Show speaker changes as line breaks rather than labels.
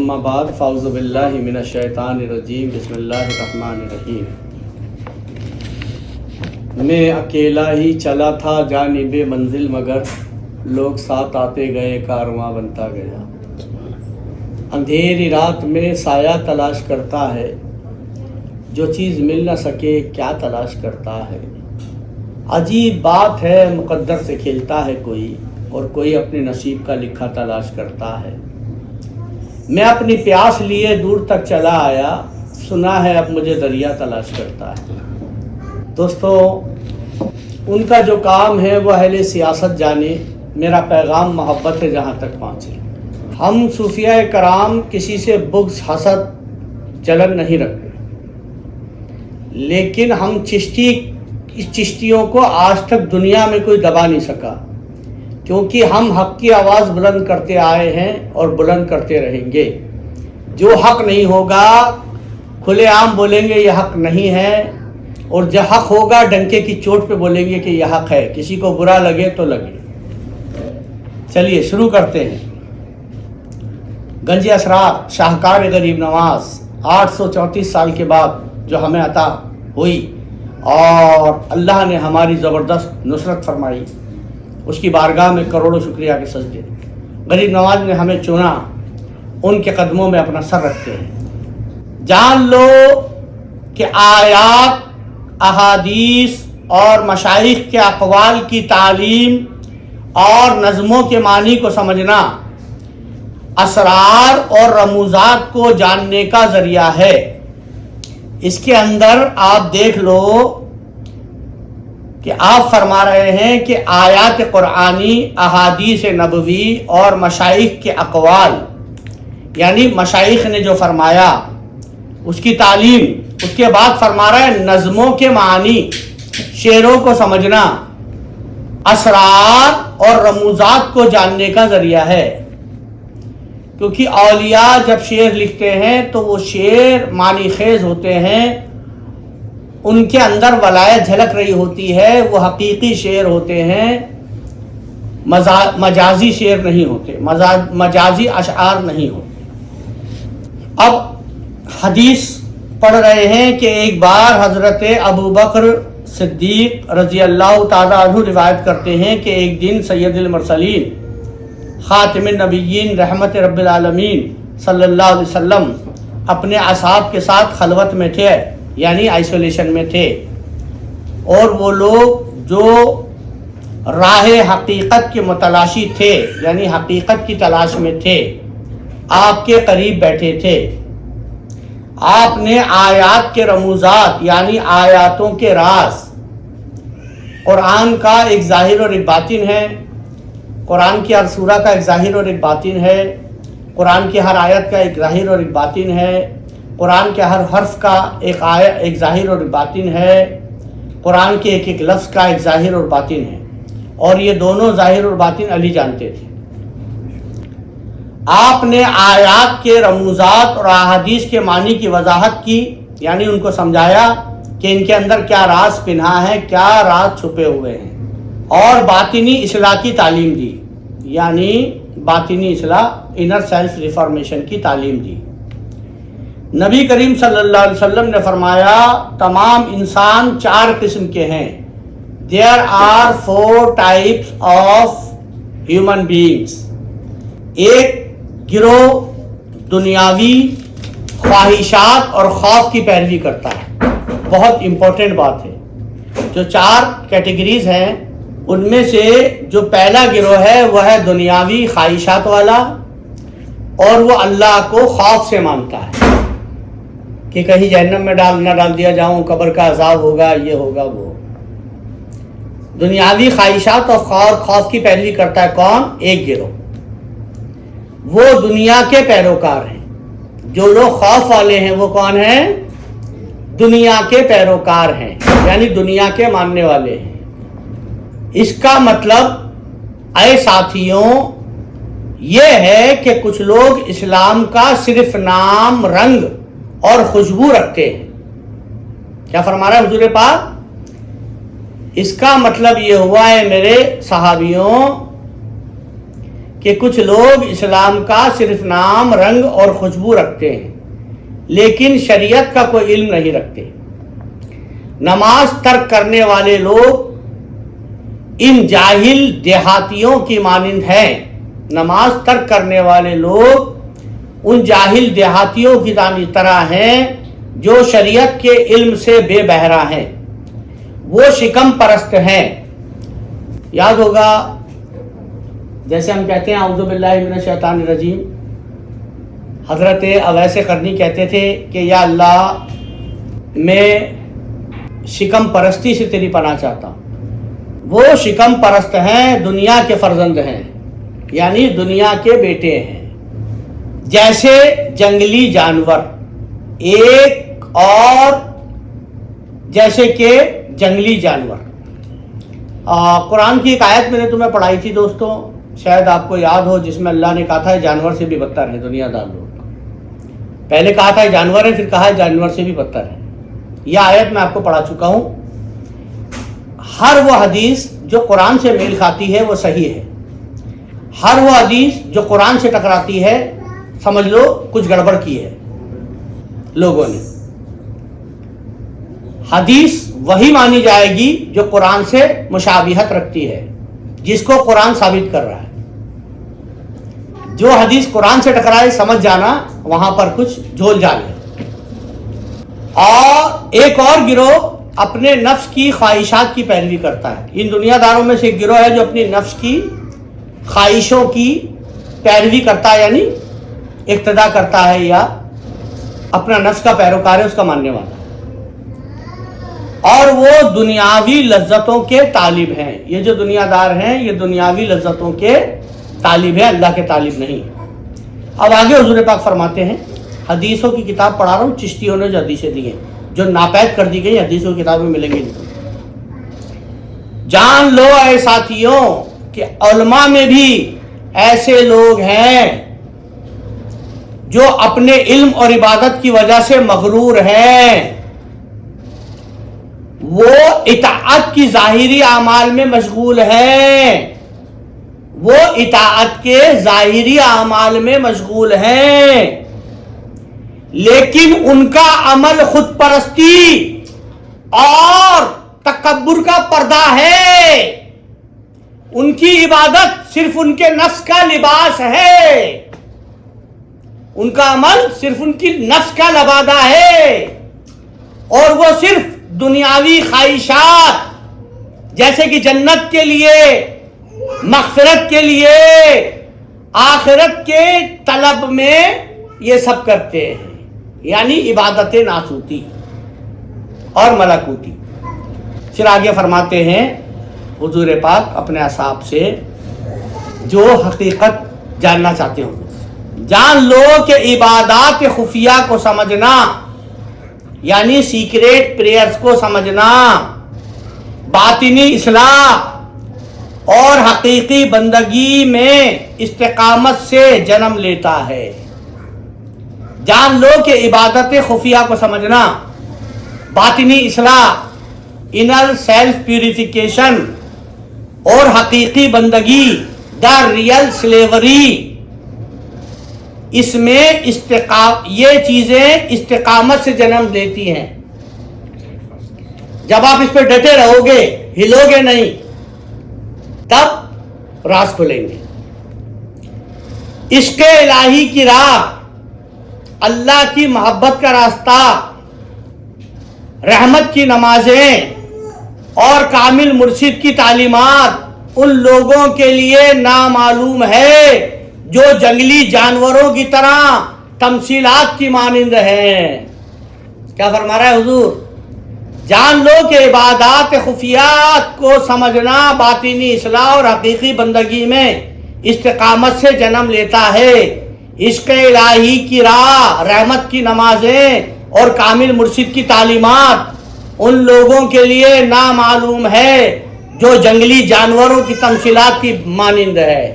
अम्मा बाद फ़ाउज़ु बिल्लाहि मिनश शैतानिर रजीम बिस्मिल्लाहिर रहमानिर रहीम। मैं अकेला ही चला था जानिबे मंजिल, मगर लोग साथ आते गए, कारवां बनता गया। अंधेरी रात में साया तलाश करता है, जो चीज़ मिल न सके क्या तलाश करता है। अजीब बात है, मुक़द्दर से खेलता है कोई, और कोई अपने नसीब का लिखा तलाश करता है। मैं अपनी प्यास लिए दूर तक चला आया, सुना है अब मुझे दरिया तलाश करता है। दोस्तों, उनका जो काम है वो अहले सियासत जाने, मेरा पैगाम मोहब्बत है जहाँ तक पहुँचे। हम सूफिया कराम किसी से बुग़्ज़, हसद, जलन नहीं रखते, लेकिन हम चिश्तियों को आज तक दुनिया में कोई दबा नहीं सका, क्योंकि हम हक़ की आवाज़ बुलंद करते आए हैं और बुलंद करते रहेंगे। जो हक़ नहीं होगा खुलेआम बोलेंगे ये हक़ नहीं है, और जो हक़ होगा डंके की चोट पे बोलेंगे कि यह हक़ है, किसी को बुरा लगे तो लगे। चलिए शुरू करते हैं। गंज असरार शाहकार गरीब नवाज 834 साल के बाद जो हमें अता हुई और अल्लाह ने हमारी ज़बरदस्त नुसरत फरमाई, उसकी बारगाह में करोड़ों शुक्रिया के सजदे। गरीब नवाज ने हमें चुना, उनके कदमों में अपना सर रखते हैं। जान लो कि आयात, अहादीस और मशाइख के अक़वाल की तालीम और नज़मों के मानी को समझना असरार और रमूज़ात को जानने का ज़रिया है। इसके अंदर आप देख लो कि आप फरमा रहे हैं कि आयात कुरानी, अहादीस नबवी और मशाइख के अक़वाल, यानी मशाइख ने जो फरमाया उसकी तालीम, उसके बाद फरमा रहा है नज़मों के मानी, शेरों को समझना असरार और रमूज़ात को जानने का ज़रिया है। क्योंकि औलिया जब शेर लिखते हैं तो वो शेर मानी खेज होते हैं, उनके अंदर वलायत झलक रही होती है, वो हकीकी शेर होते हैं, मजाजी शेर नहीं होते, मजाजी अशआर नहीं होते। अब हदीस पढ़ रहे हैं कि एक बार हज़रत अबू बकर सिद्दीक रज़ी अल्लाह ताला अन्हु रिवायत करते हैं कि एक दिन सैयदुल मुरसलीन ख़ातिमुन नबिय्यीन रहमत रब्बिल आलमीन सल्लल्लाहु अलैहि वसल्लम अपने असहाब के साथ खलवत में थे, यानी आइसोलेशन में थे, और वो लोग जो राह हकीकत के मुतलाशी थे, यानी हकीकत की तलाश में थे, आपके करीब बैठे थे। आपने आयात के रमूज़ात, यानी आयातों के राज, कुरान का एक ज़ाहिर और एक बातिन है, कुरान की हर सूरा का एक ज़ाहिर और एक बातिन है, कुरान की हर आयत का एक ज़ाहिर और एक बातिन है, कुरान के हर हर्फ का एक ज़ाहिर और एक बातिन है, कुरान के एक एक लफ्ज़ का एक ज़ाहिर और बातिन है, और ये दोनों ज़ाहिर और बातिन अली जानते थे। आपने आयात के रमूज़ात और अहादीस के मानी की वजाहत की, यानी उनको समझाया कि इनके अंदर क्या राज पिन्हा है, क्या राज छुपे हुए हैं, और बातिनी इस्लाह की तालीम दी, यानी बातिनी इस्लाह, इनर सेल्फ रिफॉर्मेशन की तालीम दी। नबी करीम सल्लल्लाहु अलैहि वसल्लम ने फरमाया तमाम इंसान 4 किस्म के हैं। There are 4 types of human beings. एक गिरोह दुनियावी ख्वाहिशात और खौफ की पैरवी करता है। बहुत इंपॉर्टेंट बात है। जो 4 कैटेगरीज हैं उनमें से जो पहला गिरोह है वह है दुनियावी ख्वाहिशात वाला, और वो अल्लाह को खौफ से मानता है कि कहीं जहन्नम में न डाल दिया जाऊं, कब्र का अजाब होगा, ये होगा, वो। दुनियावी ख्वाहिशात और खौफ की पैरवी करता है कौन? एक गिरोह। वो दुनिया के पैरोकार हैं। जो लोग खौफ वाले हैं वो कौन हैं? दुनिया के पैरोकार हैं, यानी दुनिया के मानने वाले हैं। इसका मतलब ऐ साथियों ये है कि कुछ लोग इस्लाम का सिर्फ नाम, रंग और खुशबू रखते हैं। क्या फरमा रहा है हुजूर पाक? इसका मतलब ये हुआ है मेरे सहाबियों کہ کچھ لوگ اسلام کا صرف نام، رنگ اور خوشبو رکھتے ہیں لیکن شریعت کا کوئی علم نہیں رکھتے۔ نماز ترک کرنے والے لوگ ان جاہل دیہاتیوں کی مانند ہیں۔ نماز ترک کرنے والے لوگ ان جاہل دیہاتیوں کی طرح ہیں جو شریعت کے علم سے بے بہرا ہیں، وہ شکم پرست ہیں۔ یاد ہوگا جیسے ہم کہتے ہیں اعوذ باللہ من الشیطان الرجیم، حضرت اویس قرنی کہتے تھے کہ یا اللہ میں شکم پرستی سے تیری پناہ چاہتا ہوں۔ وہ شکم پرست ہیں، دنیا کے فرزند ہیں، یعنی دنیا کے بیٹے ہیں، جیسے جنگلی جانور، ایک اور جیسے کہ جنگلی جانور۔ قرآن کی ایک آیت میں نے تمہیں پڑھائی تھی دوستوں، شاید آپ کو یاد ہو، جس میں اللہ نے کہا تھا جانور سے بھی بدتر ہے دنیا دار لوگ۔ پہلے کہا تھا جانور ہے، پھر کہا جانور سے بھی بدتر ہے۔ یہ آیت میں آپ کو پڑھا چکا ہوں۔ ہر وہ حدیث جو قرآن سے میل کھاتی ہے وہ صحیح ہے، ہر وہ حدیث جو قرآن سے ٹکراتی ہے سمجھ لو کچھ گڑبڑ کی ہے لوگوں نے۔ حدیث وہی مانی جائے گی جو قرآن سے مشابہت رکھتی ہے، جس کو قرآن ثابت کر رہا ہے۔ جو حدیث قرآن سے ٹکرائے سمجھ جانا وہاں پر کچھ جھول جال ہے۔ اور ایک اور گروہ اپنے نفس کی خواہشات کی پیروی کرتا ہے۔ ان دنیا داروں میں سے ایک گروہ ہے جو اپنی نفس کی خواہشوں کی پیروی کرتا ہے، یعنی اقتدا کرتا ہے یا اپنا نفس کا پیروکار ہے، اس کا ماننے والا ہے، اور وہ دنیاوی لذتوں کے طالب ہیں۔ یہ جو دنیا دار ہیں یہ دنیاوی لذتوں کے طالب ہیں، اللہ کے طالب نہیں۔ اب آگے حضور پاک فرماتے ہیں، حدیثوں کی کتاب پڑھا رہا ہوں، چشتیوں نے جو حدیثیں دی ہیں جو ناپید کر دی گئی، حدیثوں کی کتاب میں ملیں گی۔ جان لو اے ساتھیوں کہ علماء میں بھی ایسے لوگ ہیں جو اپنے علم اور عبادت کی وجہ سے مغرور ہیں۔ وہ اطاعت کی ظاہری اعمال میں مشغول ہیں، وہ اطاعت کے ظاہری اعمال میں مشغول ہیں، لیکن ان کا عمل خود پرستی اور تکبر کا پردہ ہے۔ ان کی عبادت صرف ان کے نفس کا لباس ہے، ان کا عمل صرف ان کی نفس کا لبادہ ہے، اور وہ صرف دنیاوی خواہشات جیسے کہ جنت کے لیے، مغفرت کے لیے، آخرت کے طلب میں یہ سب کرتے ہیں، یعنی عبادت ناسوتی اور ملکوتی۔ پھر آگے فرماتے ہیں حضور پاک اپنے اصحاب سے، جو حقیقت جاننا چاہتے ہو جان لو کہ عبادات خفیہ کو سمجھنا، یعنی سیکریٹ پریئرز کو سمجھنا، باطنی اصلاح اور حقیقی بندگی میں استقامت سے جنم لیتا ہے۔ جان لو کہ عبادت خفیہ کو سمجھنا، باطنی اصلاح، انر سیلف پیوریفیکیشن اور حقیقی بندگی، دا ریئل سلیوری، اس میں یہ چیزیں استقامت سے جنم دیتی ہیں۔ جب آپ اس پہ ڈٹے رہو گے، ہلو گے نہیں، تب راز کھلیں گے۔ عشق الہی کی راہ، اللہ کی محبت کا راستہ، رحمت کی نمازیں اور کامل مرشد کی تعلیمات ان لوگوں کے لیے نامعلوم ہے جو جنگلی جانوروں کی طرح تمثیلات کی مانند ہیں۔ کیا فرما رہا ہے حضور؟ جان لو کہ عبادات خفیات کو سمجھنا باطنی اصلاح اور حقیقی بندگی میں استقامت سے جنم لیتا ہے۔ عشق الہی کی راہ، رحمت کی نمازیں اور کامل مرشد کی تعلیمات ان لوگوں کے لیے نامعلوم ہے جو جنگلی جانوروں کی تمثیلات کی مانند ہے۔